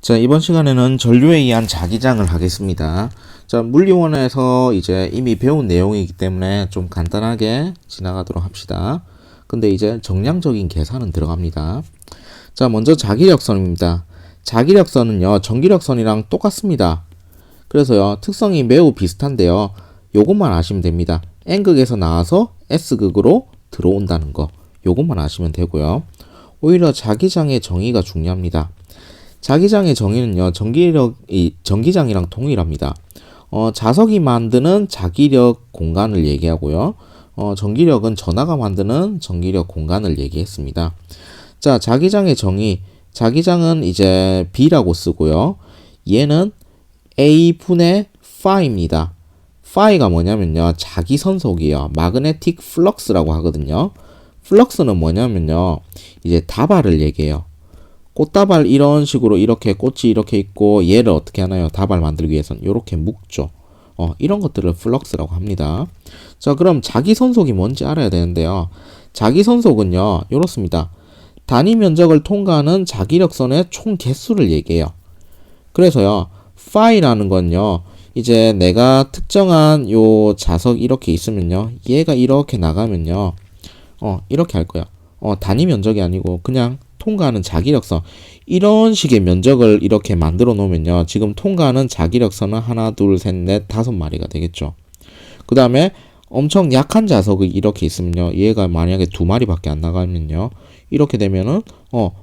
자, 이번 시간에는 전류에 의한 자기장을 하겠습니다. 자, 물리원에서 이제 이미 배운 내용이기 때문에 좀 간단하게 지나가도록 합시다. 근데 이제 정량적인 계산은 들어갑니다. 자, 먼저 자기력선입니다. 자기력선은요, 전기력선이랑 똑같습니다. 그래서요, 특성이 매우 비슷한데요. 요것만 아시면 됩니다. N극에서 나와서 S극으로 들어온다는 거. 요것만 아시면 되고요. 오히려 자기장의 정의가 중요합니다. 자기장의 정의는요, 전기장이랑 동일합니다. 자석이 만드는 자기력 공간을 얘기하고요. 전기력은 전하가 만드는 전기력 공간을 얘기했습니다. 자, 자기장의 정의. 자기장은 이제 B라고 쓰고요. 얘는 A분의 파이입니다. 파이가 뭐냐면요, 자기선속이에요. 마그네틱 플럭스라고 하거든요. 플럭스는 뭐냐면요, 이제 다발을 얘기해요. 꽃다발 이런 식으로 이렇게 꽃이 이렇게 있고 얘를 어떻게 하나요? 다발 만들기 위해서는 이렇게 묶죠. 이런 것들을 플럭스라고 합니다. 자, 그럼 자기선속이 뭔지 알아야 되는데요. 자기선속은요, 이렇습니다. 단위 면적을 통과하는 자기력선의 총 개수를 얘기해요. 그래서요, 파이라는 건요, 이제 내가 특정한 요 자석 이렇게 있으면요, 얘가 이렇게 나가면요, 이렇게 할 거야. 단위 면적이 아니고 그냥 통과하는 자기력선, 이런 식의 면적을 이렇게 만들어 놓으면요, 지금 통과하는 자기력선은 하나, 둘, 셋, 넷, 5마리가 되겠죠. 그 다음에 엄청 약한 자석이 이렇게 있으면요, 얘가 만약에 2마리밖에 안 나가면요, 이렇게 되면은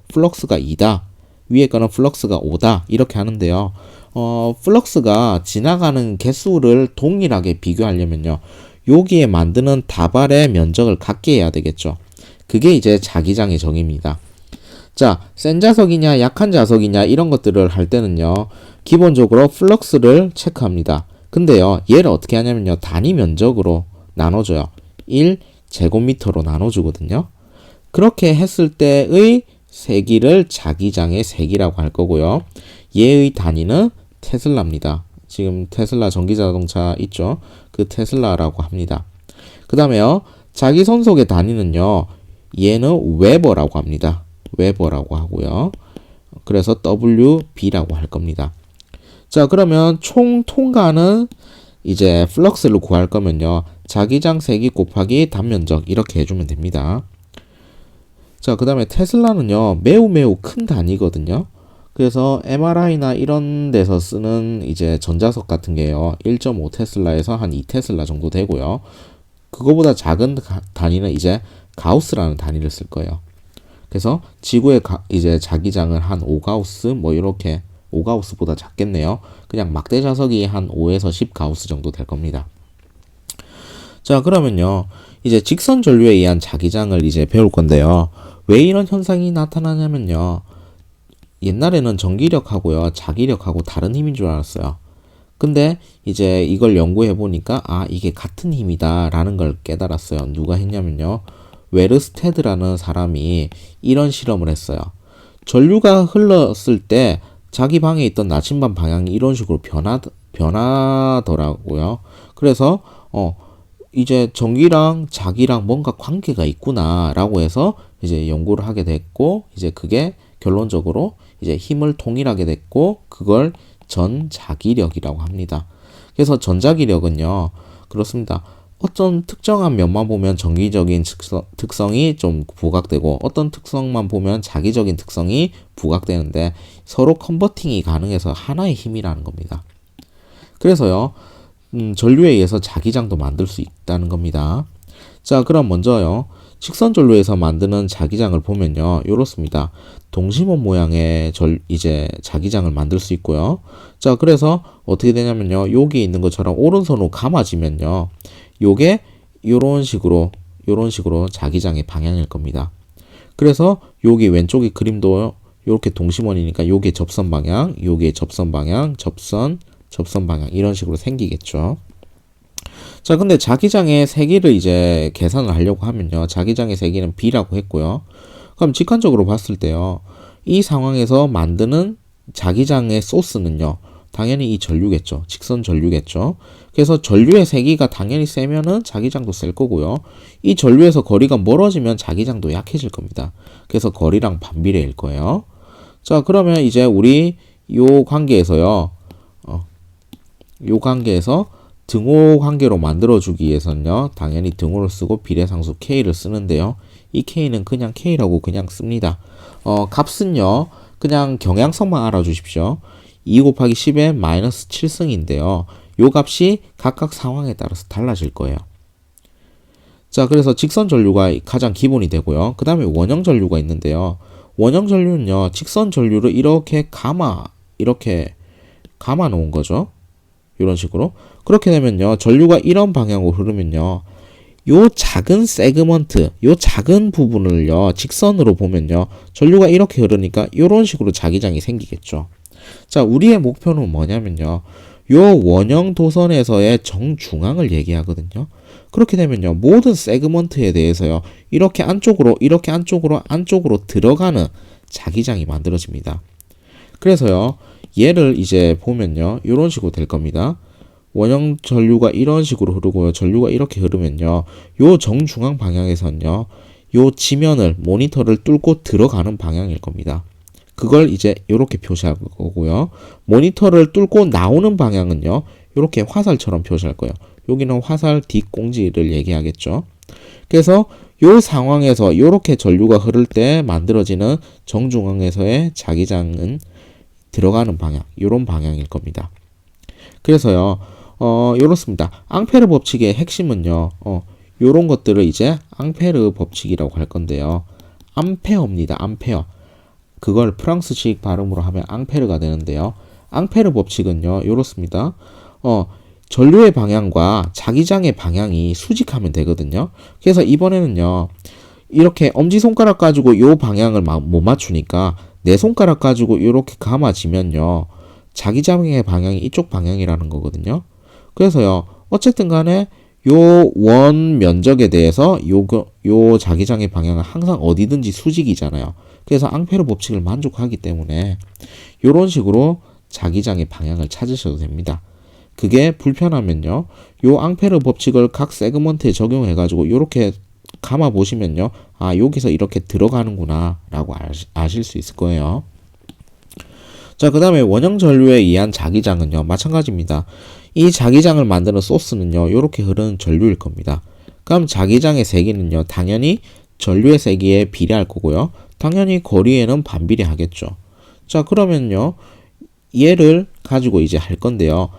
플럭스가 2다, 위에 거는 플럭스가 5다, 이렇게 하는데요. 플럭스가 지나가는 개수를 동일하게 비교하려면요, 여기에 만드는 다발의 면적을 같게 해야 되겠죠. 그게 이제 자기장의 정의입니다. 자, 센 자석이냐 약한 자석이냐 이런 것들을 할 때는요, 기본적으로 플럭스를 체크합니다. 근데요, 얘를 어떻게 하냐면요, 단위 면적으로 나눠줘요. 1제곱미터로 나눠주거든요. 그렇게 했을 때의 세기를 자기장의 세기라고 할 거고요. 얘의 단위는 테슬라입니다. 지금 테슬라 전기자동차 있죠? 그 테슬라라고 합니다. 그 다음에요, 자기선속의 단위는요, 얘는 웨버라고 합니다. 웨버라고 하고요. 그래서 WB라고 할 겁니다. 자, 그러면 총 통과는 이제 플럭스를 구할 거면요, 자기장 세기 곱하기 단면적 이렇게 해주면 됩니다. 자, 그 다음에 테슬라는요, 매우 큰 단위거든요. 그래서 MRI나 이런 데서 쓰는 이제 전자석 같은 게요, 1.5 테슬라에서 한 2 테슬라 정도 되고요. 그거보다 작은 단위는 이제 가우스라는 단위를 쓸 거예요. 그래서 지구의 이제 자기장을 한 5가우스 뭐 이렇게, 5가우스보다 작겠네요. 그냥 막대 자석이 한 5에서 10 가우스 정도 될 겁니다. 자, 그러면요, 이제 직선 전류에 의한 자기장을 이제 배울 건데요. 왜 이런 현상이 나타나냐면요, 옛날에는 전기력하고요, 자기력하고 다른 힘인 줄 알았어요. 근데 이제 이걸 연구해 보니까 이게 같은 힘이다 라는 걸 깨달았어요. 누가 했냐면요, 웨르스테드라는 사람이 이런 실험을 했어요. 전류가 흘렀을 때 자기 방에 있던 나침반 방향이 이런 식으로 변하더라고요. 그래서 이제 전기랑 자기랑 뭔가 관계가 있구나 라고 해서 이제 연구를 하게 됐고, 이제 그게 결론적으로 이제 힘을 통일하게 됐고, 그걸 전자기력이라고 합니다. 그래서 전자기력은요, 그렇습니다. 어떤 특정한 면만 보면 전기적인 특성이 좀 부각되고, 어떤 특성만 보면 자기적인 특성이 부각되는데, 서로 컨버팅이 가능해서 하나의 힘이라는 겁니다. 그래서요, 전류에 의해서 자기장도 만들 수 있다는 겁니다. 자, 그럼 먼저요, 직선 전류에서 만드는 자기장을 보면요, 이렇습니다. 동심원 모양의 이제 자기장을 만들 수 있고요. 자, 그래서 어떻게 되냐면요, 여기 있는 것처럼 오른손으로 감아지면요, 요게 요런 식으로 자기장의 방향일 겁니다. 그래서 여기 왼쪽의 그림도 이렇게 동심원이니까 요게 접선 방향, 요게 접선 방향, 접선 방향, 이런 식으로 생기겠죠. 자, 근데 자기장의 세기를 이제 계산을 하려고 하면요, 자기장의 세기는 B라고 했고요. 그럼 직관적으로 봤을 때요, 이 상황에서 만드는 자기장의 소스는요, 당연히 이 전류겠죠. 직선 전류겠죠. 그래서 전류의 세기가 당연히 세면은 자기장도 셀 거고요. 이 전류에서 거리가 멀어지면 자기장도 약해질 겁니다. 그래서 거리랑 반비례일 거예요. 자, 그러면 이제 우리 요 관계에서요. 요 관계에서 등호 관계로 만들어주기 위해서는요. 당연히 등호를 쓰고 비례상수 K를 쓰는데요. 이 K는 그냥 K라고 그냥 씁니다. 값은요. 그냥 경향성만 알아주십시오. 2 곱하기 10의 마이너스 7승인데요. 요 값이 각각 상황에 따라서 달라질 거예요. 자, 그래서 직선 전류가 가장 기본이 되고요. 그 다음에 원형 전류가 있는데요. 원형 전류는요. 직선 전류를 이렇게 감아 놓은 거죠. 이런 식으로. 그렇게 되면요. 전류가 이런 방향으로 흐르면요. 요 작은 세그먼트, 요 작은 부분을요. 직선으로 보면요. 전류가 이렇게 흐르니까 이런 식으로 자기장이 생기겠죠. 자, 우리의 목표는 뭐냐면요. 요 원형 도선에서의 정중앙을 얘기하거든요. 그렇게 되면요. 모든 세그먼트에 대해서요. 이렇게 안쪽으로 들어가는 자기장이 만들어집니다. 그래서요. 얘를 이제 보면요. 이런 식으로 될 겁니다. 원형 전류가 이런 식으로 흐르고요. 전류가 이렇게 흐르면요. 요 정중앙 방향에서는요. 요 지면을 모니터를 뚫고 들어가는 방향일 겁니다. 그걸 이제 이렇게 표시할 거고요. 모니터를 뚫고 나오는 방향은요. 이렇게 화살처럼 표시할 거예요. 여기는 화살 뒷공지를 얘기하겠죠. 그래서 요 상황에서 이렇게 전류가 흐를 때 만들어지는 정중앙에서의 자기장은 들어가는 방향, 이런 방향일 겁니다. 그래서요, 이렇습니다. 앙페르 법칙의 핵심은요, 요런 것들을 이제 앙페르 법칙이라고 할 건데요. 암페어입니다. 암페어. 그걸 프랑스식 발음으로 하면 앙페르가 되는데요. 앙페르 법칙은요, 이렇습니다. 전류의 방향과 자기장의 방향이 수직하면 되거든요. 그래서 이번에는요, 이렇게 엄지손가락 가지고 요 방향을 못 맞추니까 내 손가락 가지고 이렇게 감아지면요, 자기장의 방향이 이쪽 방향이라는 거거든요. 그래서요, 어쨌든 간에 요 원 면적에 대해서 요 자기장의 방향은 항상 어디든지 수직이잖아요. 그래서 앙페르 법칙을 만족하기 때문에 요런 식으로 자기장의 방향을 찾으셔도 됩니다. 그게 불편하면요. 요 앙페르 법칙을 각 세그먼트에 적용해 가지고 요렇게 감아 보시면요. 아, 여기서 이렇게 들어가는구나 라고 아실 수 있을 거예요. 자, 그 다음에 원형 전류에 의한 자기장은요. 마찬가지입니다. 이 자기장을 만드는 소스는요. 요렇게 흐르는 전류일 겁니다. 그럼 자기장의 세기는요. 당연히 전류의 세기에 비례할 거고요. 당연히 거리에는 반비례하겠죠. 자, 그러면요. 얘를 가지고 이제 할 건데요.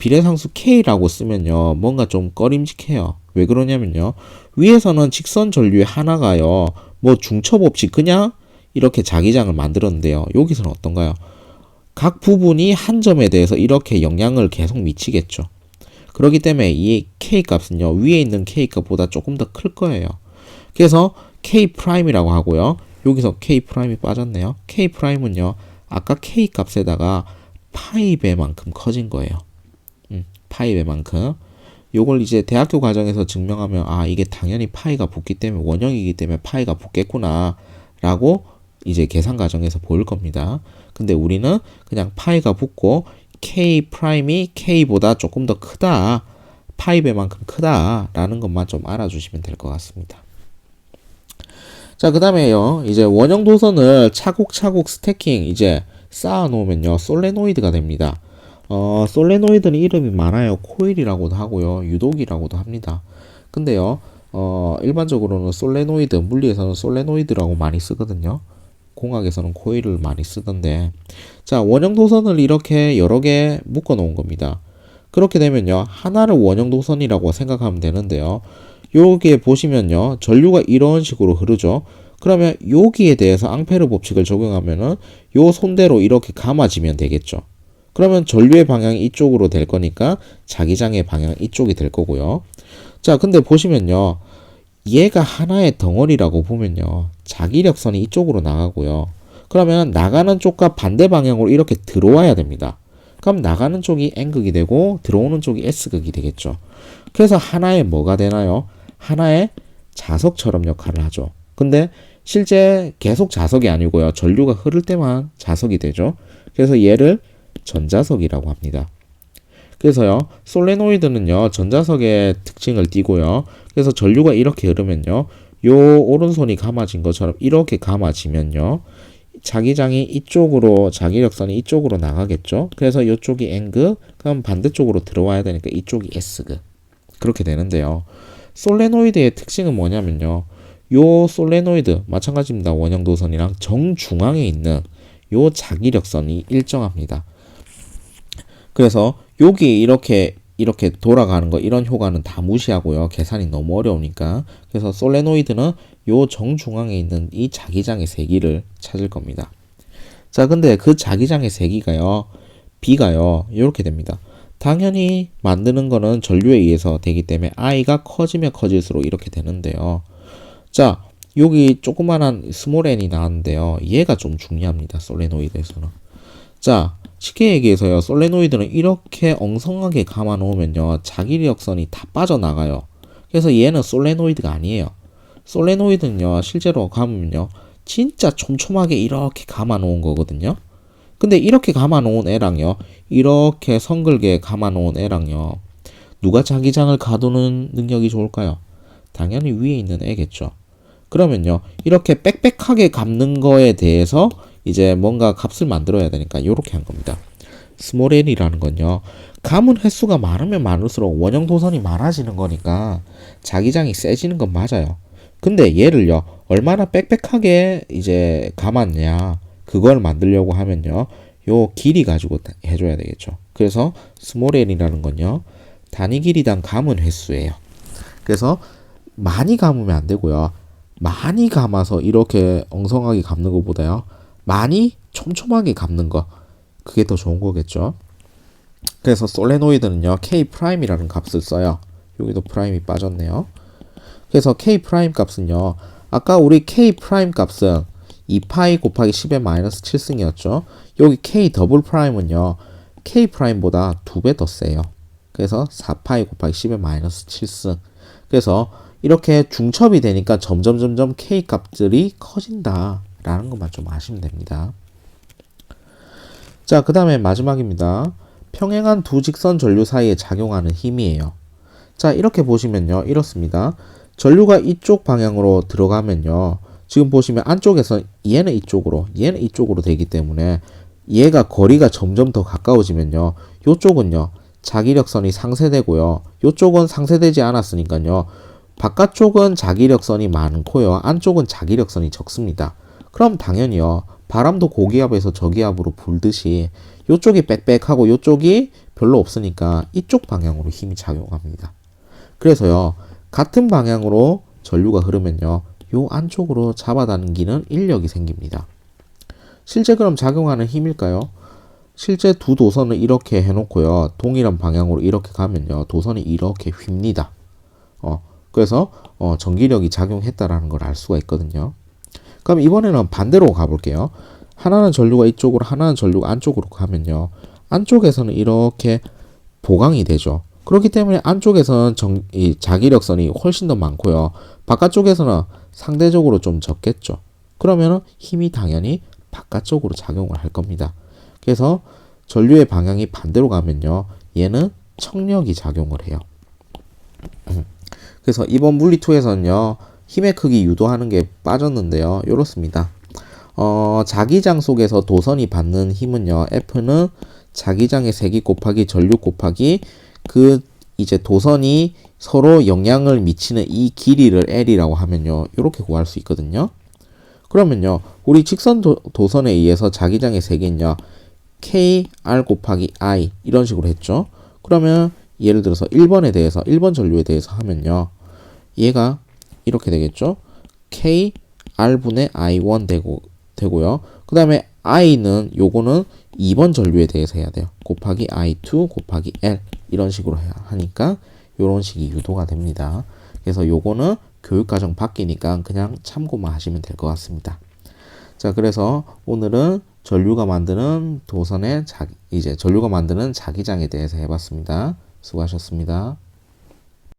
비례상수 K라고 쓰면요. 뭔가 좀 꺼림직해요. 왜 그러냐면요. 위에서는 직선 전류의 하나가요. 뭐 중첩 없이 그냥 이렇게 자기장을 만들었는데요. 여기서는 어떤가요? 각 부분이 한 점에 대해서 이렇게 영향을 계속 미치겠죠. 그렇기 때문에 이 K 값은요. 위에 있는 K 값보다 조금 더 클 거예요. 그래서 K'이라고 하고요. 여기서 K'이 빠졌네요. K'은요. 아까 K 값에다가 파이 배만큼 커진 거예요. 파이 배만큼. 요걸 이제 대학교 과정에서 증명하면 아, 이게 당연히 파이가 붙기 때문에 원형이기 때문에 파이가 붙겠구나 라고 이제 계산 과정에서 보일 겁니다. 근데 우리는 그냥 파이가 붙고 K'이 K보다 조금 더 크다, 파이 배만큼 크다 라는 것만 좀 알아주시면 될 것 같습니다. 자, 그 다음에요. 이제 원형 도선을 차곡차곡 스태킹 이제 쌓아 놓으면요. 솔레노이드가 됩니다. 솔레노이드는 이름이 많아요. 코일이라고도 하고요. 유독이라고도 합니다. 근데요. 일반적으로는 솔레노이드, 물리에서는 솔레노이드라고 많이 쓰거든요. 공학에서는 코일을 많이 쓰던데. 자, 원형 도선을 이렇게 여러 개 묶어 놓은 겁니다. 그렇게 되면요. 하나를 원형 도선이라고 생각하면 되는데요. 여기에 보시면요. 전류가 이런 식으로 흐르죠. 그러면 여기에 대해서 앙페르 법칙을 적용하면은 요 손대로 이렇게 감아지면 되겠죠. 그러면 전류의 방향이 이쪽으로 될 거니까 자기장의 방향 이쪽이 될 거고요. 자, 근데 보시면요. 얘가 하나의 덩어리라고 보면요. 자기력선이 이쪽으로 나가고요. 그러면 나가는 쪽과 반대 방향으로 이렇게 들어와야 됩니다. 그럼 나가는 쪽이 N극이 되고 들어오는 쪽이 S극이 되겠죠. 그래서 하나의 뭐가 되나요? 하나의 자석처럼 역할을 하죠. 근데 실제 계속 자석이 아니고요. 전류가 흐를 때만 자석이 되죠. 그래서 얘를 전자석이라고 합니다. 그래서요. 솔레노이드는요. 전자석의 특징을 띠고요. 그래서 전류가 이렇게 흐르면요. 요 오른손이 감아진 것처럼 이렇게 감아지면요. 자기장이 이쪽으로 자기력선이 이쪽으로 나가겠죠. 그래서 이쪽이 N극, 그럼 반대쪽으로 들어와야 되니까 이쪽이 S극. 그렇게 되는데요. 솔레노이드의 특징은 뭐냐면요. 요 솔레노이드 마찬가지입니다. 원형 도선이랑 정중앙에 있는 요 자기력선이 일정합니다. 그래서 여기 이렇게 돌아가는 거 이런 효과는 다 무시하고요. 계산이 너무 어려우니까. 그래서 솔레노이드는 요 정중앙에 있는 이 자기장의 세기를 찾을 겁니다. 자, 근데 그 자기장의 세기가요. B가요. 이렇게 됩니다. 당연히 만드는 거는 전류에 의해서 되기 때문에 I가 커지면 커질수록 이렇게 되는데요. 자, 여기 조그만한 스몰 n이 나왔는데요. 얘가 좀 중요합니다. 솔레노이드에서는. 자, 쉽게 얘기해서요. 솔레노이드는 이렇게 엉성하게 감아 놓으면요. 자기력선이 다 빠져나가요. 그래서 얘는 솔레노이드가 아니에요. 솔레노이드는요. 실제로 감으면요. 진짜 촘촘하게 이렇게 감아 놓은 거거든요. 근데 이렇게 감아 놓은 애랑요. 이렇게 성글게 감아 놓은 애랑요. 누가 자기장을 가두는 능력이 좋을까요? 당연히 위에 있는 애겠죠. 그러면요. 이렇게 빽빽하게 감는 거에 대해서 이제 뭔가 값을 만들어야 되니까 이렇게 한 겁니다. 스몰 n이라는 건요. 감은 횟수가 많으면 많을수록 원형 도선이 많아지는 거니까 자기장이 세지는 건 맞아요. 근데 얘를요. 얼마나 빽빽하게 이제 감았냐. 그걸 만들려고 하면요. 요 길이 가지고 해줘야 되겠죠. 그래서 스몰 n이라는 건요. 단위 길이당 감은 횟수예요. 그래서 많이 감으면 안 되고요. 많이 감아서 이렇게 엉성하게 감는 것보다요. 많이 촘촘하게 감는 거. 그게 더 좋은 거겠죠. 그래서 솔레노이드는요. K'이라는 값을 써요. 여기도 프라임이 빠졌네요. 그래서 K' 값은요. 아까 우리 K' 값은 2파이 곱하기 10의 마이너스 7승이었죠. 여기 K 더블 프라임은요. K 프라임보다 2배 더 세요. 그래서 4파이 곱하기 10의 마이너스 7승. 그래서 이렇게 중첩이 되니까 점점 K 값들이 커진다 라는 것만 좀 아시면 됩니다. 자, 그 다음에 마지막입니다. 평행한 두 직선 전류 사이에 작용하는 힘이에요. 자, 이렇게 보시면요. 이렇습니다. 전류가 이쪽 방향으로 들어가면요. 지금 보시면 안쪽에서 얘는 이쪽으로 되기 때문에 얘가 거리가 점점 더 가까워지면요. 요쪽은요. 자기력선이 상쇄되고요. 요쪽은 상쇄되지 않았으니까요. 바깥쪽은 자기력선이 많고요. 안쪽은 자기력선이 적습니다. 그럼 당연히요. 바람도 고기압에서 저기압으로 불듯이 요쪽이 빽빽하고 요쪽이 별로 없으니까 이쪽 방향으로 힘이 작용합니다. 그래서요. 같은 방향으로 전류가 흐르면요. 요 안쪽으로 잡아당기는 인력이 생깁니다. 실제 그럼 작용하는 힘일까요? 실제 두 도선을 이렇게 해놓고요. 동일한 방향으로 이렇게 가면요. 도선이 이렇게 휩니다. 그래서 전기력이 작용했다라는 걸 알 수가 있거든요. 그럼 이번에는 반대로 가볼게요. 하나는 전류가 이쪽으로, 하나는 전류가 안쪽으로 가면요. 안쪽에서는 이렇게 보강이 되죠. 그렇기 때문에 안쪽에서는 이 자기력선이 훨씬 더 많고요. 바깥쪽에서는 상대적으로 좀 적겠죠. 그러면 힘이 당연히 바깥쪽으로 작용을 할 겁니다. 그래서 전류의 방향이 반대로 가면요. 얘는 청력이 작용을 해요. 그래서 이번 물리2에서는요. 힘의 크기 유도하는 게 빠졌는데요. 이렇습니다. 자기장 속에서 도선이 받는 힘은요. F는 자기장의 세기 곱하기 전류 곱하기 그 이제 도선이 서로 영향을 미치는 이 길이를 L이라고 하면요. 이렇게 구할 수 있거든요. 그러면요. 우리 직선 도선에 의해서 자기장의 세기는요. KR 곱하기 I 이런 식으로 했죠. 그러면 예를 들어서 1번에 대해서 1번 전류에 대해서 하면요. 얘가 이렇게 되겠죠. KR분의 I1 되고요. 그 다음에 I는 요거는 2번 전류에 대해서 해야 돼요. 곱하기 I2 곱하기 L 이런 식으로 하니까 요런 식이 유도가 됩니다. 그래서 요거는 교육과정 바뀌니까 그냥 참고만 하시면 될 것 같습니다. 자, 그래서 오늘은 전류가 만드는 도선의 전류가 만드는 자기장에 대해서 해봤습니다. 수고하셨습니다.